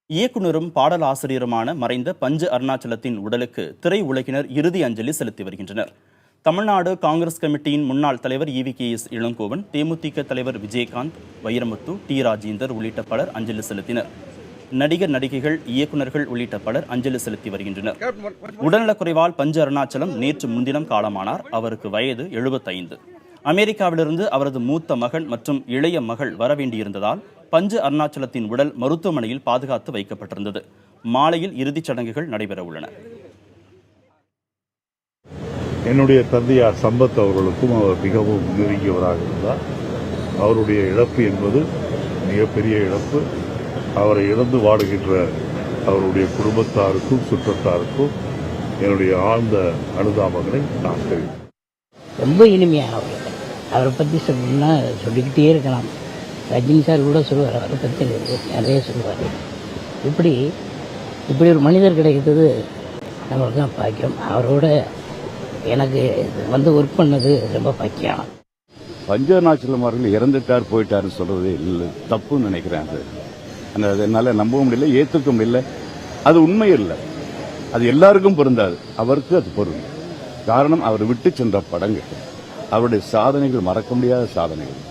இயக்குனரும் பாடலாசிரியருமான மறைந்த பஞ்சு அருணாச்சலத்தின் உடலுக்கு திரை உலகினர் இறுதி அஞ்சலி செலுத்தி வருகின்றனர். தமிழ்நாடு காங்கிரஸ் கமிட்டியின் முன்னாள் தலைவர் EVKS இளங்கோவன், தேமுதிக தலைவர் விஜயகாந்த், வைரமுத்து, டி. ராஜேந்தர் உள்ளிட்ட பலர் அஞ்சலி செலுத்தினர். நடிகர், நடிகைகள், இயக்குநர்கள் உள்ளிட்ட பலர் அஞ்சலி செலுத்தி வருகின்றனர். உடல்நலக்குறைவால் பஞ்சு அருணாச்சலம் நேற்று முன்தினம் காலமானார். அவருக்கு வயது 75. அமெரிக்காவிலிருந்து அவரது மூத்த மகன் மற்றும் இளைய மகள் வரவேண்டியிருந்ததால் பஞ்சு அருணாச்சலத்தின் உடல் மருத்துவமனையில் பாதுகாத்து வைக்கப்பட்டிருந்தது. மாலையில் இறுதிச் சடங்குகள் நடைபெற உள்ளன. என்னுடைய தந்தையார் சம்பத் அவர்களுக்கும் அவர் மிகவும் நெருங்கியவராக இருந்தார். அவருடைய இழப்பு என்பது மிகப்பெரிய இழப்பு. அவரை இழந்து வாடுகின்ற அவருடைய குடும்பத்தாருக்கும் சுற்றத்தாருக்கும் என்னுடைய ஆழ்ந்த அனுதாபங்களை நான் தெரிவித்தேன். ரொம்ப இனிமையானவர். அவரை பற்றி சொல்லணும்னா சொல்லிக்கிட்டே இருக்கலாம். ரஜினி சார் கூட சொல்லுவார், அவரை பற்றி நிறைய சொல்லுவார். இப்படி ஒரு மனிதர் கிடைக்கிறது நம்மளுக்கு தான் பாக்கியம். அவரோட எனக்கு ஒர்க் பண்ணது ரொம்ப பாக்கியம். பஞ்சு அருணாச்சலம் அவர்கள் இறந்துட்டார் போயிட்டாருன்னு சொல்றது இல்லை, தப்புன்னு நினைக்கிறேன். அது என்னால் நம்பவும் முடியல, ஏற்றுக்க முடியல. அது உண்மை இல்லை, அது எல்லாருக்கும் பொருந்தாது. அவருக்கு அது பொருந்தும். காரணம், அவர் விட்டு சென்ற படங்கள், அவருடைய சாதனைகள் மறக்க முடியாத சாதனைகள்.